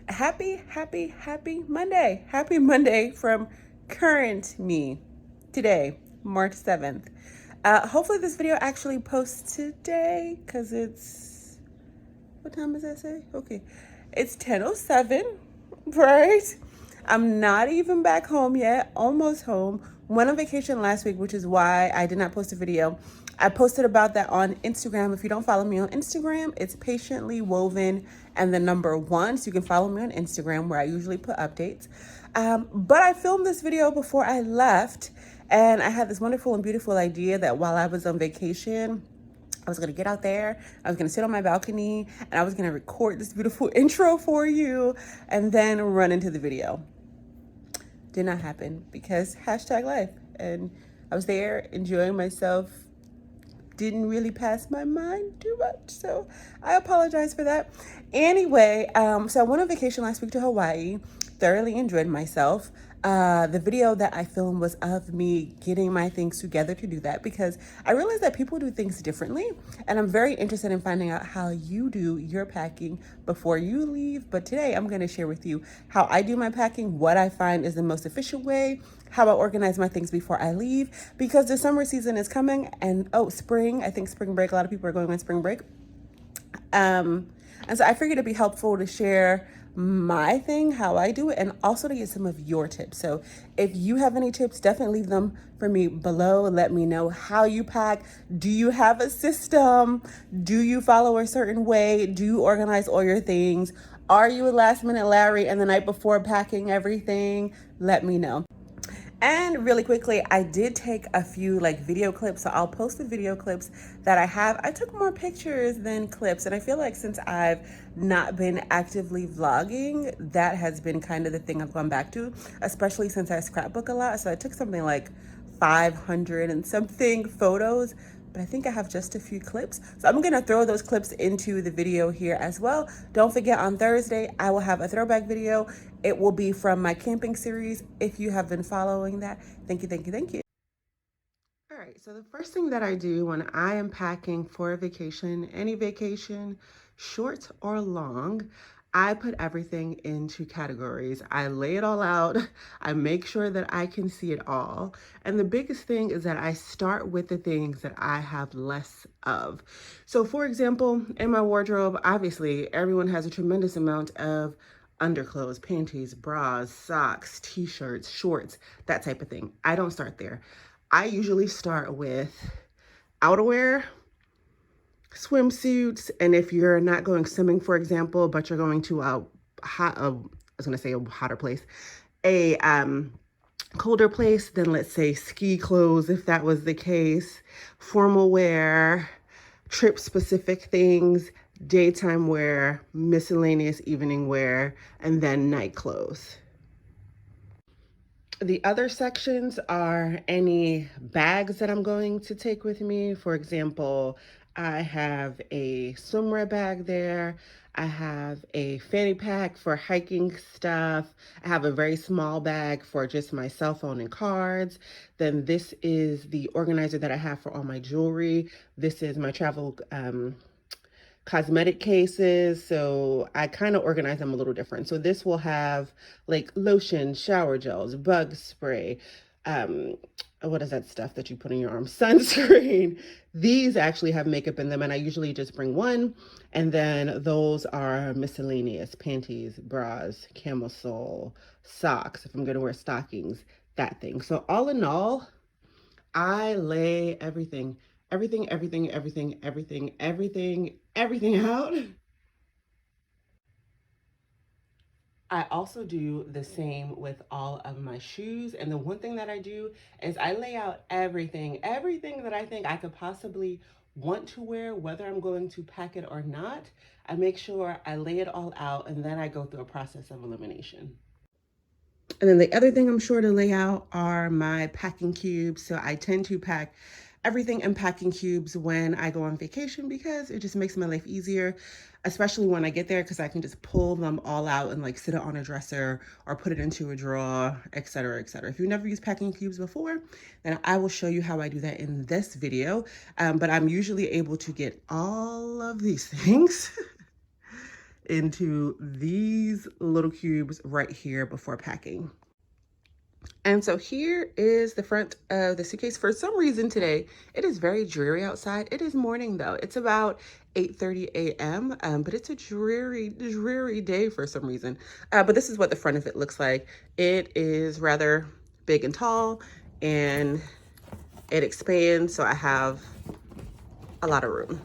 Happy Monday. Happy Monday from current me today, March 7th. Hopefully this video actually posts today because it's, what time does that say? Okay, it's 10:07, right? I'm not even back home yet, almost home. Went on vacation last week, which is why I did not post a video. I posted about that on Instagram. If you don't follow me on Instagram, it's patiently woven and the number one. So you can follow me on Instagram where I usually put updates. But I filmed this video before I left, and I had this wonderful and beautiful idea that while I was on vacation, I was gonna get out there, I was gonna sit on my balcony, and I was gonna record this beautiful intro for you and then run into the video. Did not happen because #life. And I was there enjoying myself. Didn't really pass my mind too much, so I apologize for that. Anyway, so I went on vacation last week to Hawaii, thoroughly enjoyed myself. The video that I filmed was of me getting my things together to do that because I realized that people do things differently, and I'm very interested in finding out how you do your packing before you leave. But today I'm going to share with you how I do my packing, what I find is the most efficient way, how I organize my things before I leave, because the summer season is coming, and spring, I think spring break, a lot of people are going on spring break. And so I figured it'd be helpful to share my thing, how I do it, and also to get some of your tips. So if you have any tips, definitely leave them for me below. Let me know how you pack. Do you have a system? Do you follow a certain way? Do you organize all your things? Are you a last minute Larry and the night before packing everything? Let me know. And really quickly, I did take a few video clips, so I'll post the video clips that I have. I took more pictures than clips, and I feel like since I've not been actively vlogging, that has been kind of the thing I've gone back to, especially since I scrapbook a lot. So I took something like 500 and something photos, but I think I have just a few clips. So I'm gonna throw those clips into the video here as well. Don't forget, on Thursday, I will have a throwback video. It will be from my camping series. If you have been following that, thank you. All right, so the first thing that I do when I am packing for a vacation, any vacation, short or long, I put everything into categories. I lay it all out. I make sure that I can see it all. And the biggest thing is that I start with the things that I have less of. So for example, in my wardrobe, obviously everyone has a tremendous amount of underclothes, panties, bras, socks, t-shirts, shorts, that type of thing. I don't start there. I usually start with outerwear, swimsuits, and if you're not going swimming, for example, but you're going to a hotter place, a colder place, then let's say ski clothes, if that was the case, formal wear, trip specific things, daytime wear, miscellaneous evening wear, and then night clothes. The other sections are any bags that I'm going to take with me. For example, I have a swimwear bag there. I have a fanny pack for hiking stuff. I have a very small bag for just my cell phone and cards. Then this is the organizer that I have for all my jewelry. This is my travel cosmetic cases, so I kind of organize them a little different. So this will have like lotion, shower gels, bug spray, um, what is that stuff that you put in your arm? Sunscreen. These actually have makeup in them, and I usually just bring one, and then those are miscellaneous: panties, bras, camisole, socks, if I'm gonna wear stockings, that thing. So all in all, I lay everything out. I also do the same with all of my shoes. And the one thing that I do is I lay out everything that I think I could possibly want to wear, whether I'm going to pack it or not. I make sure I lay it all out, and then I go through a process of elimination. And then the other thing I'm sure to lay out are my packing cubes. So I tend to pack everything in packing cubes when I go on vacation because it just makes my life easier, especially when I get there, because I can just pull them all out and sit it on a dresser or put it into a drawer, etc., etc. If you've never used packing cubes before, then I will show you how I do that in this video. But I'm usually able to get all of these things into these little cubes right here before packing. And so here is the front of the suitcase. For some reason today, it is very dreary outside. It is morning though. It's about 8:30 a.m. But it's a dreary, dreary day for some reason. But this is what the front of it looks like. It is rather big and tall, and it expands, so I have a lot of room.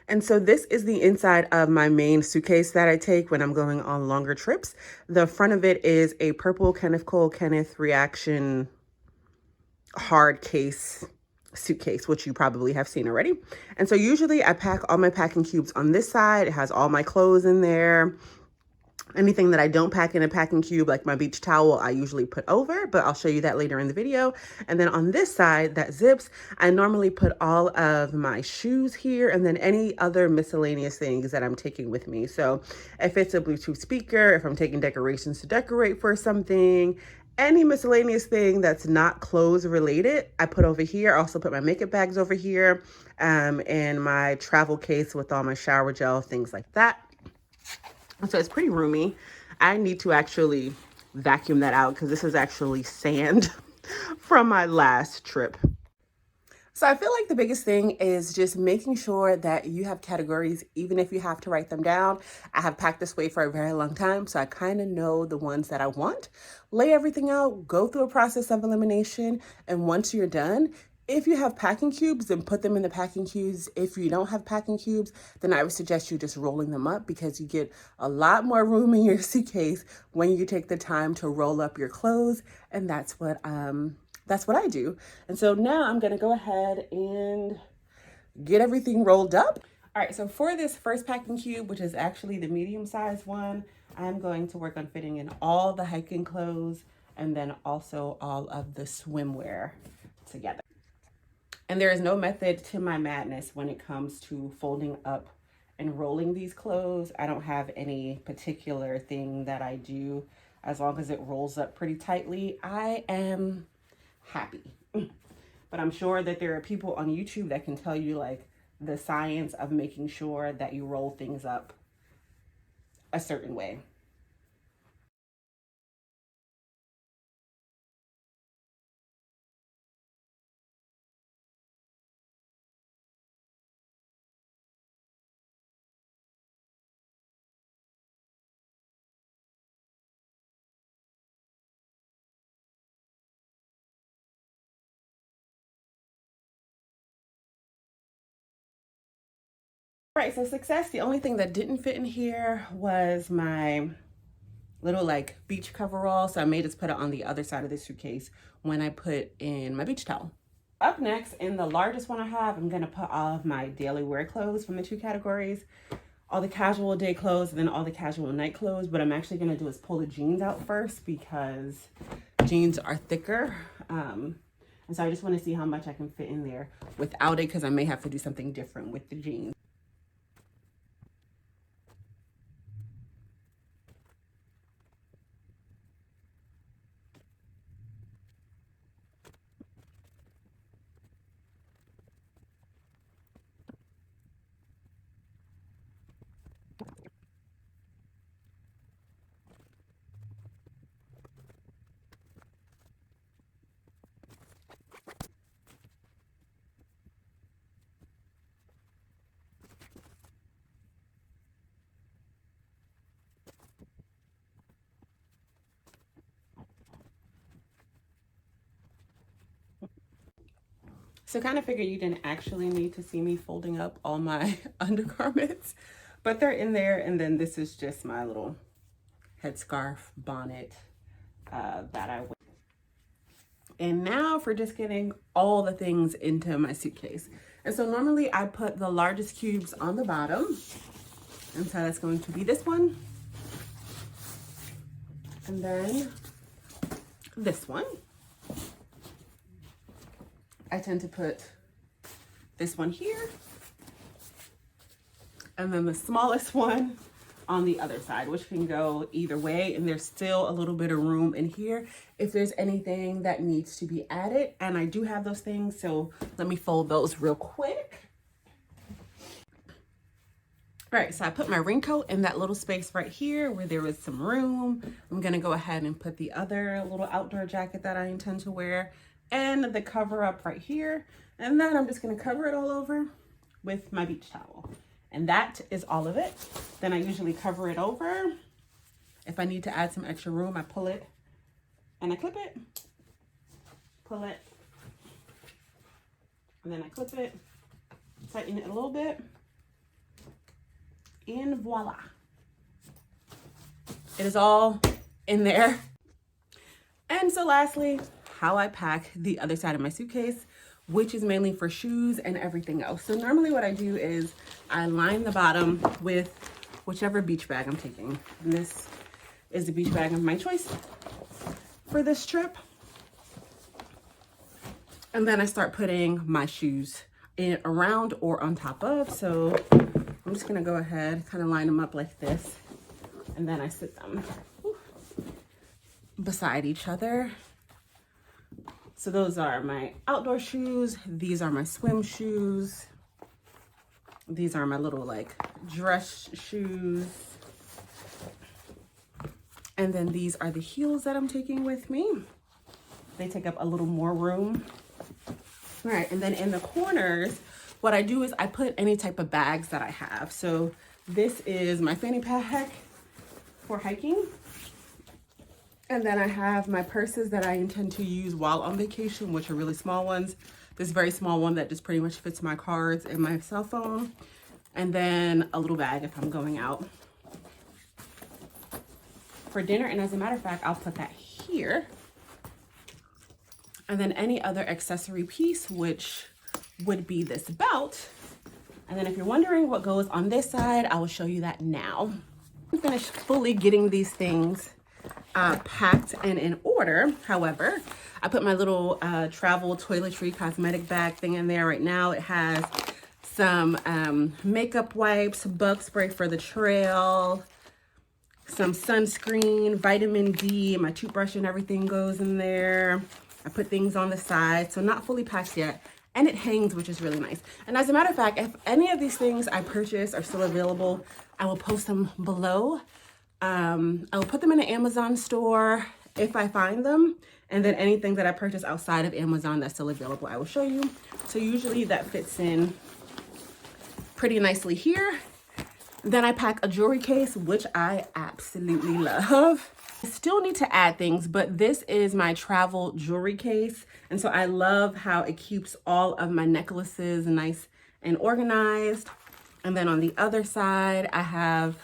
And so this is the inside of my main suitcase that I take when I'm going on longer trips. The front of it is a purple Kenneth Cole Kenneth Reaction hard case suitcase, which you probably have seen already. And so usually I pack all my packing cubes on this side. It has all my clothes in there. Anything that I don't pack in a packing cube, like my beach towel, I usually put over, but I'll show you that later in the video. And then on this side that zips, I normally put all of my shoes here and then any other miscellaneous things that I'm taking with me. So if it's a Bluetooth speaker, if I'm taking decorations to decorate for something, any miscellaneous thing that's not clothes related, I put over here. I also put my makeup bags over here, and my travel case with all my shower gel, things like that. So it's pretty roomy. I need to actually vacuum that out because this is actually sand from my last trip. So I feel like the biggest thing is just making sure that you have categories, even if you have to write them down. I have packed this way for a very long time, so I kind of know the ones that I want. Lay everything out, go through a process of elimination, and once you're done, if you have packing cubes, then put them in the packing cubes. If you don't have packing cubes, then I would suggest you just rolling them up because you get a lot more room in your suitcase when you take the time to roll up your clothes. And that's what I do. And so now I'm gonna go ahead and get everything rolled up. All right, so for this first packing cube, which is actually the medium-sized one, I'm going to work on fitting in all the hiking clothes and then also all of the swimwear together. And there is no method to my madness when it comes to folding up and rolling these clothes. I don't have any particular thing that I do. As long as it rolls up pretty tightly, I am happy. But I'm sure that there are people on YouTube that can tell you like the science of making sure that you roll things up a certain way. All right, so success. The only thing that didn't fit in here was my little like beach coverall. So I may just put it on the other side of the suitcase when I put in my beach towel. Up next, in the largest one I have, I'm gonna put all of my daily wear clothes from the two categories, all the casual day clothes, and then all the casual night clothes. What I'm actually gonna do is pull the jeans out first because jeans are thicker. And so I just wanna see how much I can fit in there without it because I may have to do something different with the jeans. So kind of figured you didn't actually need to see me folding up all my undergarments, but they're in there. And then this is just my little headscarf bonnet that I wear. And now for just getting all the things into my suitcase. And so normally I put the largest cubes on the bottom. And so that's going to be this one. And then this one. I tend to put this one here, and then the smallest one on the other side, which can go either way. And there's still a little bit of room in here if there's anything that needs to be added. And I do have those things, so let me fold those real quick. All right, so I put my raincoat in that little space right here where there was some room. I'm gonna go ahead and put the other little outdoor jacket that I intend to wear and the cover up right here. And then I'm just gonna cover it all over with my beach towel. And that is all of it. Then I usually cover it over. If I need to add some extra room, I pull it and I clip it, pull it, and then I clip it, tighten it a little bit, and voila. It is all in there. And so lastly, how I pack the other side of my suitcase, which is mainly for shoes and everything else. So normally what I do is I line the bottom with whichever beach bag I'm taking. And this is the beach bag of my choice for this trip. And then I start putting my shoes in around or on top of. So I'm just gonna go ahead, kind of line them up like this. And then I sit them beside each other. So those are my outdoor shoes. These are my swim shoes. These are my little like dress shoes. And then these are the heels that I'm taking with me. They take up a little more room. All right, and then in the corners, what I do is I put any type of bags that I have. So this is my fanny pack for hiking. And then I have my purses that I intend to use while on vacation, which are really small ones. This very small one that just pretty much fits my cards and my cell phone. And then a little bag if I'm going out for dinner. And as a matter of fact, I'll put that here. And then any other accessory piece, which would be this belt. And then if you're wondering what goes on this side, I will show you that now. I'm finished fully getting these things packed and in order. However, I put my little travel toiletry cosmetic bag thing in there right now. It has some makeup wipes, bug spray for the trail, some sunscreen, vitamin D, my toothbrush and everything goes in there. I put things on the side, so not fully packed yet. And it hangs, which is really nice. And as a matter of fact, if any of these things I purchase are still available, I will post them below. I will put them in an Amazon store if I find them. And then anything that I purchase outside of Amazon that's still available, I will show you. So usually that fits in pretty nicely here. Then I pack a jewelry case, which I absolutely love. I still need to add things, but this is my travel jewelry case. And so I love how it keeps all of my necklaces nice and organized. And then on the other side, I have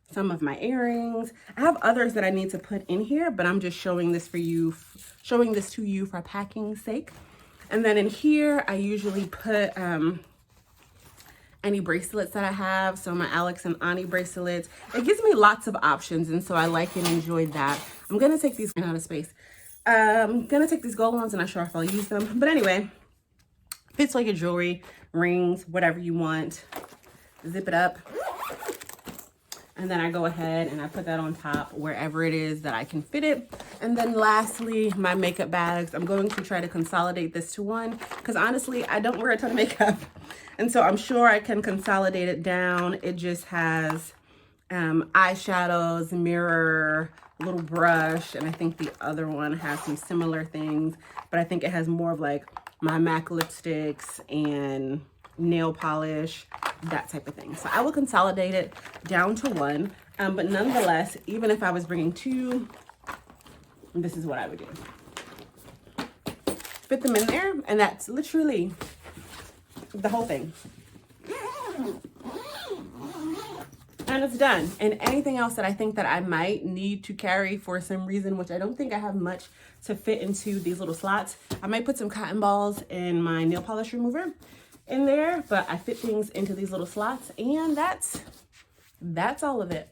some of my earrings. I have others that I need to put in here, but I'm just showing this for you, showing this to you for packing's sake. And then in here, I usually put any bracelets that I have. So my Alex and Ani bracelets. It gives me lots of options, and so I like and enjoy that. I'm gonna take these out of space. I'm gonna take these gold ones, and I'm not sure if I'll use them. But anyway, fits like your jewelry, rings, whatever you want. Zip it up. And then I go ahead and I put that on top wherever it is that I can fit it. And then lastly, my makeup bags. I'm going to try to consolidate this to one because honestly, I don't wear a ton of makeup. And so I'm sure I can consolidate it down. It just has eyeshadows, mirror, little brush, and I think the other one has some similar things, but I think it has more of like my MAC lipsticks and nail polish, that type of thing. So I will consolidate it down to one, but nonetheless, even if I was bringing two, this is what I would do. Fit them in there, and that's literally the whole thing. And it's done. And anything else that I think that I might need to carry for some reason, which I don't think I have much to fit into these little slots, I might put some cotton balls in my nail polish remover in there, but I fit things into these little slots, and that's all of it.